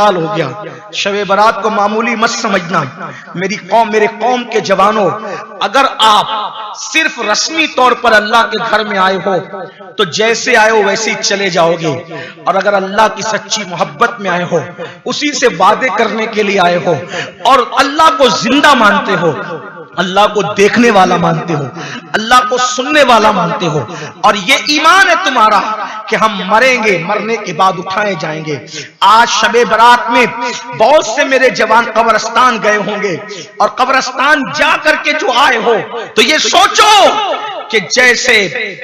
इंतकाल हो गया। शब बारात को मामूली मत समझना। मेरी कौम, मेरे कौम के जवानों, अगर आप सिर्फ रस्मी तौर पर अल्लाह के घर में आए हो तो जैसे आए हो वैसे ही चले जाओगे, और अगर अल्लाह की सच्ची मोहब्बत में आए हो, उसी से वादे करने के लिए आए हो, और अल्लाह को जिंदा मानते हो, अल्लाह को देखने वाला मानते हो, अल्लाह को सुनने वाला मानते हो, और ये ईमान है तुम्हारा कि हम मरेंगे, मरने के बाद उठाए जाएंगे। आज शबे बारात में बहुत से मेरे जवान कब्रिस्तान गए होंगे, और कब्रिस्तान जा करके जो आए हो तो ये सोचो कि जैसे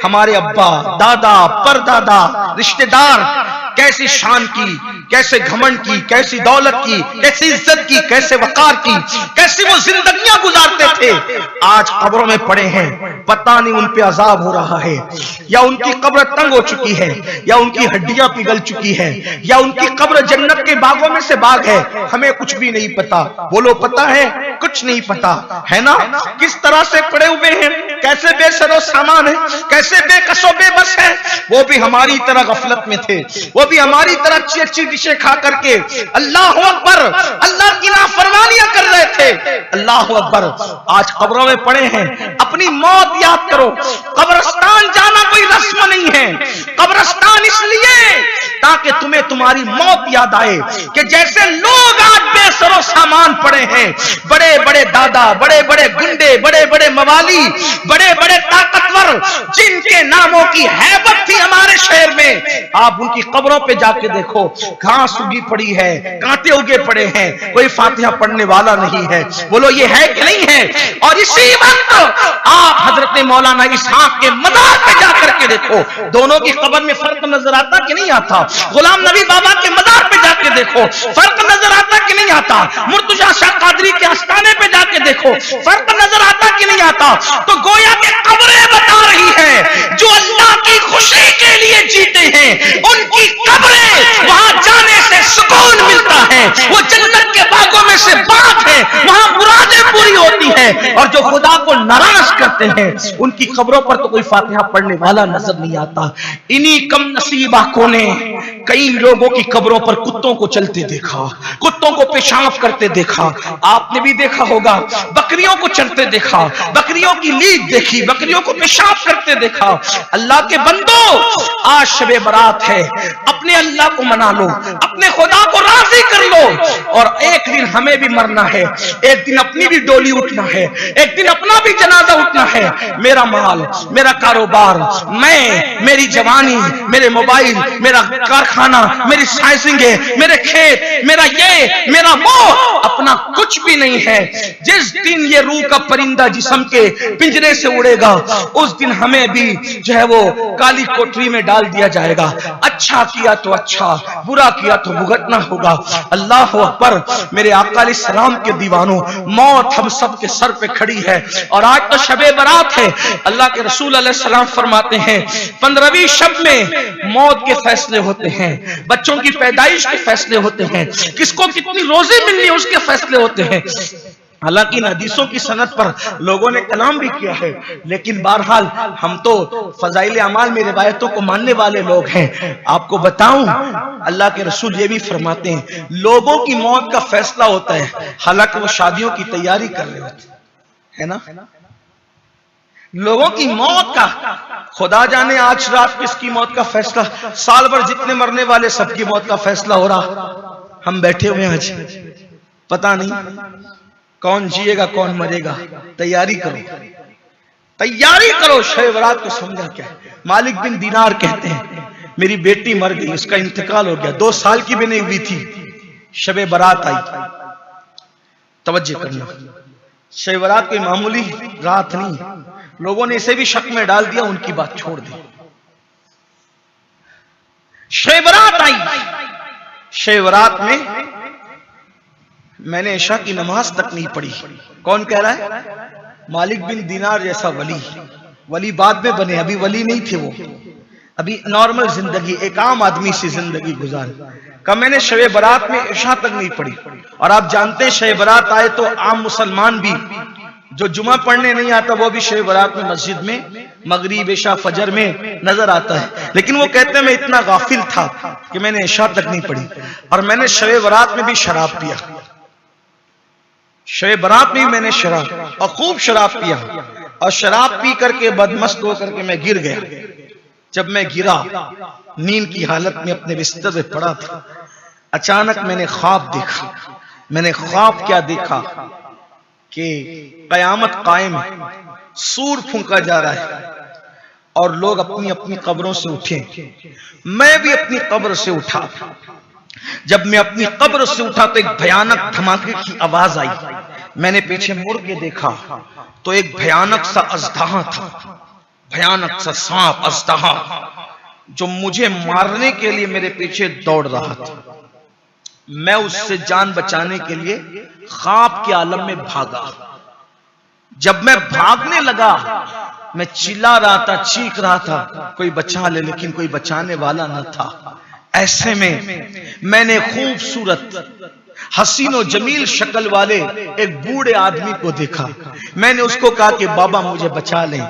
हमारे अब्बा, दादा, परदादा, रिश्तेदार कैसी शान की, कैसे घमंड की, कैसी दौलत की, कैसी इज्जत की, कैसे वकार की, कैसी वो जिंदगियां गुजारते थे, आज कब्रों में पड़े हैं। पता नहीं उन पे अजाब हो रहा है, या उनकी कब्र तंग हो चुकी है, या उनकी हड्डियां पिघल चुकी है, या उनकी कब्र जन्नत के बागों में से बाग है। हमें कुछ भी नहीं पता। बोलो पता है? कुछ नहीं पता है ना। किस तरह से पड़े हुए हैं, कैसे बेसरो सामान है, कैसे बेकसो बेबस है। वो भी हमारी तरह गफलत में थे, वो भी हमारी तरह अच्छी अच्छी डिशें खा करके अल्लाह अकबर, अल्लाह की नाफरमानियां कर रहे थे। अल्लाह अकबर, आज कब्रों में पड़े हैं। अपनी मौत याद करो। कब्रिस्तान जाना कोई रस्म नहीं है। कब्रिस्तान इसलिए ताकि तुम्हें तुम्हारी मौत याद आए कि जैसे लोग आज बेसरो सामान पड़े हैं, बड़े बड़े दादा, बड़े बड़े गुंडे, बड़े बड़े मवाली, बड़े बड़े ताकतवर, जिनके नामों की हैबत थी हमारे शहर में, आप उनकी कब्रों पे जाके देखो, घास उगी पड़ी है, कांटे उगे पड़े हैं, कोई फातिहा पढ़ने वाला नहीं है। बोलो ये है कि नहीं है? और इसी वक्त आप हजरत मौलाना इसहाक के मजार पे जाकर के देखो, दोनों की कब्र में फर्क नजर आता कि नहीं आता? गुलाम नबी बाबा के मजार पे जाके देखो, फर्क नजर आता कि नहीं आता? मुर्तजा शाह कादरी के आस्थाने पे जाके देखो, फर्क नजर आता कि नहीं आता? तो गोया के कब्रें बता रही है जो अल्लाह की खुशी के लिए जीते हैं, उनकी कब्रें, वहां जाने से सुकून मिलता है। वो जन्नत के बागों में से बाग है, वहां मुरादें पूरी होती है। और जो खुदा को नाराज करते हैं, उनकी कब्रों पर तो कोई फातिहा पढ़ने वाला नजर नहीं आता। इन्हीं कम नसीब आंखों ने कई लोगों की कब्रों पर कुत्तों को चलते देखा, कुत्तों को पेशाब करते देखा। आपने भी देखा होगा, बकरियों को चलते देखा, बकरियों की लीद देखी, बकरियों को पेशाब करते देखा। अल्लाह के बंदो, आज शबे बारात है, अपने अल्लाह को मना लो, अपने खुदा को राजी कर लो। और एक दिन हमें भी मरना है, एक दिन अपनी भी डोली उठना है, एक दिन अपना भी जनाजा उठना है। मेरा माल, मेरा कारोबार, मैं, मेरी जवानी, मेरे मोबाइल, मेरा कारखाना, मेरी साइजिंग, मेरे खेत, मेरा ये, मेरा वो, अपना कुछ भी नहीं है। जिस दिन ये रूह का परिंदा जिस्म के पिंजरे से उड़ेगा, उस दिन हमें भी जो है वो काली कोठरी में डाल दिया जाएगा। अच्छा किया तो अच्छा, बुरा किया तो भुगतना होगा। अल्लाह अकबर। मेरे आका अलैहिस्सलाम के दीवानों, मौत हम सब के सर पे खड़ी है, और आज तो शबे बारात है। अल्लाह के रसूल अलैहिस्सलाम फरमाते हैं 15वीं शब में मौत के फैसले होते हैं, बच्चों की पैदाइश के फैसले होते हैं, किसको कितनी रोजी मिलनी है उसके फैसले होते हैं। हालांकि इन हदीसों की सनद पर लोगों ने कलाम भी किया है, लेकिन बहरहाल हम तो फजाइल अमाल में रिवायतों को मानने वाले लोग हैं। आपको बताऊं, अल्लाह के रसूल ये भी फरमाते हैं लोगों की मौत का फैसला होता है, हालांकि वो शादियों की तैयारी कर रहे होते हैं ना। लोगों की मौत का खुदा जाने आज रात किसकी मौत का फैसला, साल भर जितने मरने वाले सबकी मौत का फैसला हो रहा। हम बैठे हुए आज, पता नहीं कौन जिएगा कौन मरेगा। तैयारी करो, तैयारी करो। शब बारात को समझा क्या? मालिक बिन दीनार कहते हैं मेरी बेटी मर गई, उसका इंतकाल हो गया, 2 साल की भी नहीं हुई थी, शब बारात आई। तवज्जो करना, शब बारात कोई मामूली रात नहीं। लोगों ने इसे भी शक में डाल दिया, उनकी बात छोड़ दी। शब बारात आई, शब बारात में मैंने इशा की नमाज तक नहीं पढ़ी। कौन कह रहा है? मालिक बिन दीनार जैसा वली। वली बाद में बने, अभी वली नहीं थे वो, अभी नॉर्मल जिंदगी, एक आम आदमी सी जिंदगी गुजार। कहा मैंने शब बारात में इशा तक नहीं पढ़ी। और आप जानते हैं शब बारात आए तो आम मुसलमान भी जो जुमा पढ़ने नहीं आता वो भी शब बारात में मस्जिद में मगरिब इशा फजर में नजर आता है। लेकिन वो कहते हैं मैं इतना गाफिल था कि मैंने इशा तक नहीं पढ़ी और मैंने शब बारात में भी शराब पिया। शब बारात में भी मैंने शराब और खूब शराब पिया और शराब पी करके बदमस्त होकर के मैं गिर गया। जब मैं गिरा नींद की हालत में अपने बिस्तर पे पड़ा था, अचानक मैंने ख्वाब देखा। मैंने ख्वाब क्या देखा कि कयामत कायम है, सूर फूंका जा रहा है और लोग अपनी अपनी कब्रों से उठे। मैं भी अपनी कब्र से उठा। जब मैं अपनी कब्र से उठा तो एक भयानक धमाके की आवाज आई। मैंने पीछे मुड़ के देखा तो एक भयानक सा अजदहा था, भयानक सा सांप अजदहा जो मुझे मारने के लिए मेरे पीछे दौड़ रहा था। मैं उससे जान बचाने के लिए ख्वाब के आलम में भागा। जब मैं भागने लगा मैं चिल्ला रहा था, चीख रहा था, कोई बचा ले, लेकिन कोई बचाने वाला न था। ऐसे में मैंने खूबसूरत हसीन और जमील शक्ल वाले एक बूढ़े आदमी को देखा। मैंने उसको कहा कि बाबा मुझे बचा लें।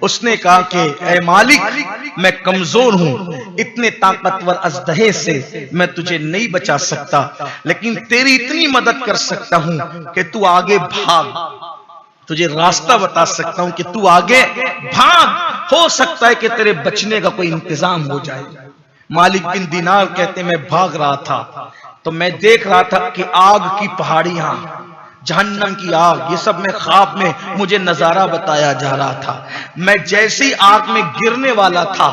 उसने कहा कि ऐ मालिक मैं कमजोर हूं, इतने ताकतवर अजदहे से मैं तुझे नहीं बचा सकता, लेकिन तेरी इतनी मदद कर सकता हूं कि तू आगे भाग, तुझे रास्ता बता सकता हूं कि तू आगे भाग, हो सकता है कि तेरे बचने का कोई इंतजाम हो जाए। मालिक बिन दीनार कहते मैं भाग रहा था तो मैं देख रहा था कि आग की पहाड़ियां, जहन्नम की आग, ये सब मैं ख्वाब में मुझे नजारा बताया जा रहा था। मैं जैसे ही आग में गिरने वाला था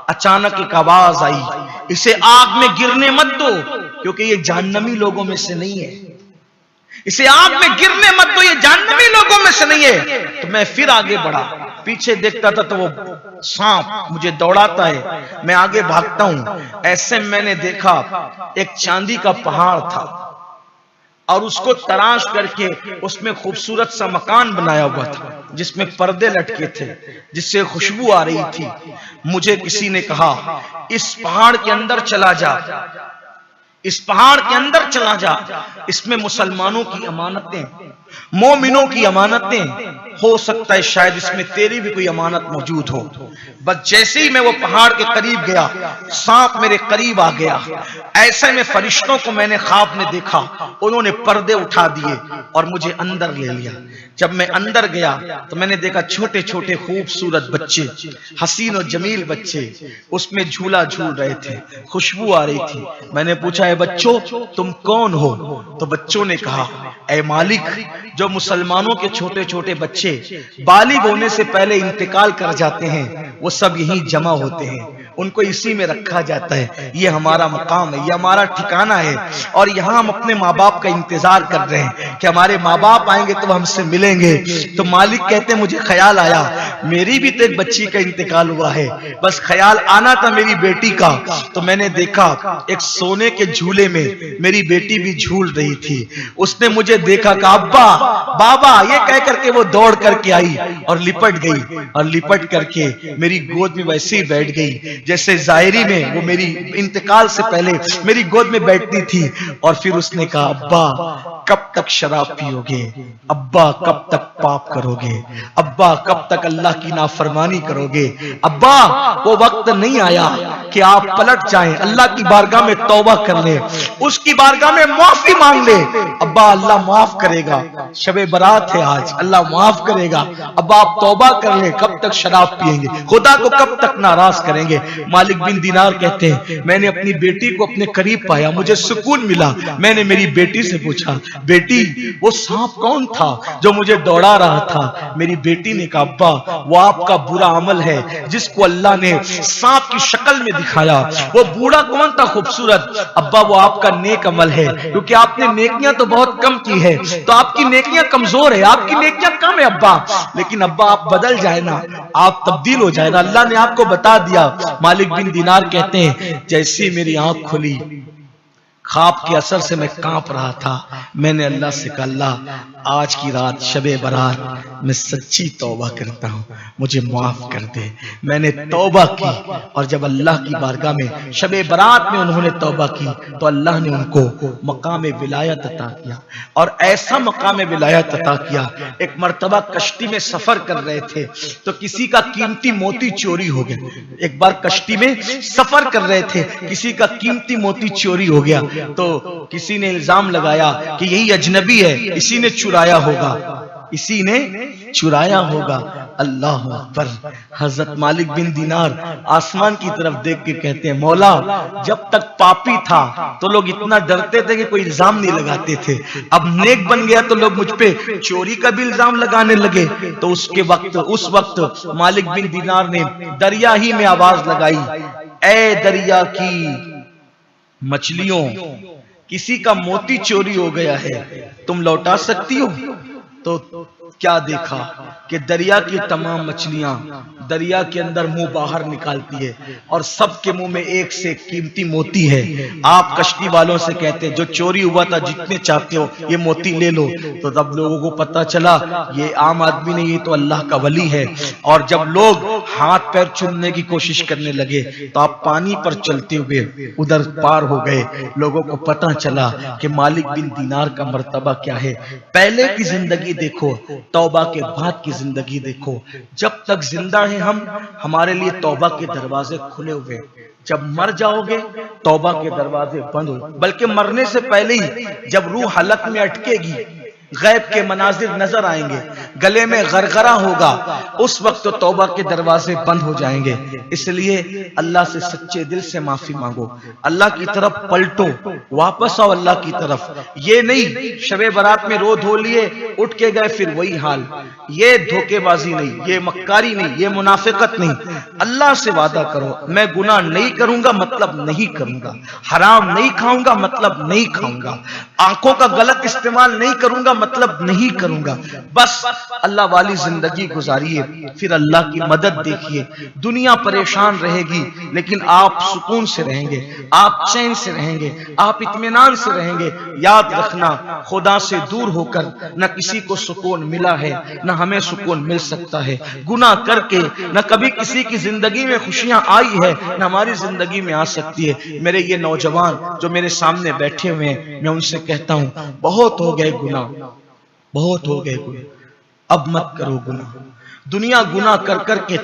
अचानक एक आवाज आई, इसे आग में गिरने मत दो क्योंकि ये जहन्नमी लोगों में से नहीं है, इसे आग में गिरने मत दो, ये जहन्नमी लोगों में से नहीं है। तो मैं फिर आगे बढ़ा, पीछे देखता था तो वो सांप मुझे दौड़ाता है, मैं आगे भागता हूं। ऐसे मैंने देखा एक चांदी का पहाड़ था और उसको तराश करके उसमें खूबसूरत सा मकान बनाया हुआ था जिसमें पर्दे लटके थे, जिससे खुशबू आ रही थी। मुझे किसी ने कहा इस पहाड़ के अंदर चला जा, इस पहाड़ के अंदर चला जा, इसमें मुसलमानों की अमानतें, मोमिनों की अमानतें, हो सकता है शायद इसमें तेरी भी कोई अमानत मौजूद हो। बस जैसे ही मैं वो पहाड़ के करीब गया सांप मेरे करीब आ गया। ऐसे में फरिश्तों को मैंने ख्वाब में देखा, उन्होंने पर्दे उठा दिए और मुझे अंदर ले लिया। जब मैं अंदर गया तो मैंने देखा छोटे छोटे खूबसूरत बच्चे, हसीन और जमील बच्चे उसमें झूला झूल रहे थे, खुशबू आ रही थी। मैंने पूछा है बच्चों तुम कौन हो? तो बच्चों ने कहा ऐ मालिक जो मुसलमानों के छोटे छोटे बच्चे बालिग होने से पहले इंतकाल कर जाते हैं वो सब यहीं जमा होते हैं, उनको इसी में रखा जाता है, ये हमारा मकाम है, ये हमारा ठिकाना है और यहाँ हम अपने माँ बाप का इंतजार कर रहे हैं कि हमारे माँ बाप आएंगे तो हमसे मिलेंगे। तो मालिक कहते मुझे ख्याल आया मेरी भी तो एक बच्ची का इंतकाल हुआ है, बस ख्याल आना था मेरी बेटी का। तो मैंने देखा एक सोने के झूले में मेरी बेटी भी झूल रही थी। उसने मुझे देखा कि अब्बा बाबा ये कह करके वो दौड़ करके आई और लिपट गई और लिपट करके मेरी गोद में वैसे ही बैठ गई जैसे जाहिरी में वो मेरी इंतकाल से पहले मेरी गोद में बैठती थी। और फिर उसने कहा अब्बा कब तक शराब पियोगे, अब्बा कब तक पाप करोगे, अब्बा कब तक अल्लाह की नाफरमानी करोगे, अब्बा वो वक्त नहीं आया कि आप पलट जाएं, अल्लाह की बारगाह में तौबा कर ले, उसकी बारगाह में माफी मांग ले, अब्बा अल्लाह माफ करेगा, शबे बारात है आज, अल्लाह माफ करेगा, अब्बा आप तौबा कर ले, कब तक शराब पिएंगे, खुदा को कब तक नाराज करेंगे। मालिक बिन दीनार कहते हैं मैंने अपनी बेटी को अपने करीब पाया, मुझे सुकून मिला। मैंने मेरी बेटी से पूछा बेटी वो सांप कौन था जो मुझे दौड़ा रहा था? मेरी बेटी ने कहा अब्बा वो आपका बुरा अमल है जिसको अल्लाह ने सांप की शक्ल में दिखाया। वो बूढ़ा कौन था खूबसूरत? अब्बा वो आपका नेक अमल है, क्योंकि आपने नेकियां तो बहुत कम की है, तो आपकी नेकियां कमजोर है, आपकी नेकियां कम है अब्बा। लेकिन अब्बा आप बदल जाए ना, आप तब्दील हो जाए ना, अल्लाह ने आपको बता दिया। मालिक बिन दीनार कहते हैं जैसी मेरी आंख खुली ख्वाब के असर से मैं कांप रहा था। मैंने अल्लाह से कहा, अल्लाह आज की रात शबे बारात मैं सच्ची तौबा करता हूँ, मुझे माफ कर दे। मैंने तौबा की और जब अल्लाह की बारगाह में शबे बारात में उन्होंने तौबा की तो अल्लाह ने उनको मकाम विलायत अता किया। और ऐसा मकाम विलायत अता किया, एक मर्तबा कश्ती में सफर कर रहे थे तो किसी का कीमती मोती चोरी हो गया। एक बार कश्ती में सफर कर रहे थे, किसी का कीमती मोती चोरी हो गया तो किसी ने इल्जाम लगाया कि यही अजनबी है, इसी ने चुराया होगा, इसी ने चुराया होगा। अल्लाह अकबर। हजरत मालिक बिन दीनार आसमान की तरफ देख के कहते हैं, मौला जब तक पापी था तो लोग इतना डरते थे कि कोई इल्जाम नहीं लगाते थे, अब नेक बन गया तो लोग मुझ पे चोरी का भी इल्जाम लगाने लगे। तो उस वक्त मालिक बिन दीनार ने दरिया ही में आवाज लगाई, ए दरिया की मछलियों, किसी का मोती चोरी हो गया है, तुम लौटा सकती हो? तो क्या देखा कि दरिया की तमाम मछलियां दरिया के अंदर मुंह बाहर निकालती है और सबके मुंह में एक से एक कीमती मोती है। आप कश्ती वालों से कहते हैं जो चोरी हुआ था जितने चाहते हो ये मोती ले लो। तो तब लोगों को पता चला ये आम आदमी नहीं, ये तो अल्लाह का वली है। और जब लोग हाथ पैर चूमने की कोशिश करने लगे तो आप पानी पर चलते हुए उधर पार हो गए। लोगों को पता चला कि मालिक बिन दीनार का मर्तबा क्या है। पहले की जिंदगी देखो, तौबा के बाद की जिंदगी देखो। जब तक जिंदा हैं हम, हमारे लिए तौबा के दरवाजे खुले हुए। जब मर जाओगे तौबा के दरवाजे बंद हो, बल्कि मरने से पहले ही जब रूह हलक में अटकेगी, गैब के मनाजिर नजर आएंगे, गले में गरगरा होगा, उस वक्त तो तौबा के दरवाजे बंद हो जाएंगे। इसलिए अल्लाह से सच्चे दिल से माफी मांगो, अल्लाह की तरफ पलटो, वापस आओ अल्लाह की तरफ। ये नहीं शबे बारात में रो धो लिए, उठ के गए फिर वही हाल, ये धोखेबाजी नहीं, ये मक्कारी नहीं, ये मुनाफिकत नहीं। अल्लाह से वादा करो, मैं गुनाह नहीं करूंगा मतलब नहीं करूंगा, हराम नहीं खाऊंगा मतलब नहीं खाऊंगा, आंखों का गलत इस्तेमाल नहीं करूंगा मतलब नहीं करूंगा। बस अल्लाह वाली जिंदगी गुजारिए, फिर अल्लाह की मदद देखिए। दुनिया परेशान रहेगी लेकिन आप सुकून से रहेंगे, आप चैन से रहेंगे, आप इत्मीनान से रहेंगे। याद रखना, खुदा से दूर होकर न किसी को सुकून मिला है न हमें सुकून मिल सकता है। गुनाह करके न कभी किसी की जिंदगी में खुशियां आई है न हमारी जिंदगी में आ सकती है। मेरे ये नौजवान जो मेरे सामने बैठे हुए हैं, मैं उनसे कहता हूं बहुत हो गए गुनाह, बहुत हो गए गुनाह, अब मत करो गुनाह। दुनिया गुनाह कर कर के